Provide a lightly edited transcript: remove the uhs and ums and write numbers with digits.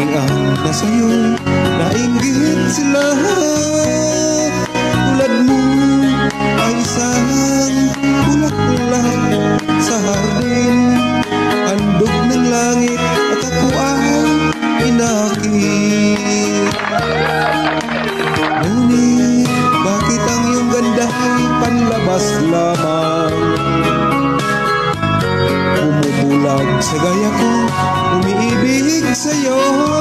ang nasa'yo'y nainggit sila. Tulad mo ay isang bulaklak sa hardin, handog ng langit at ako ay inakit. Ngunit bakit ang iyong ganda ay panlabas lamang? Bumubulag sa gaya ko, umiibig sa'yo.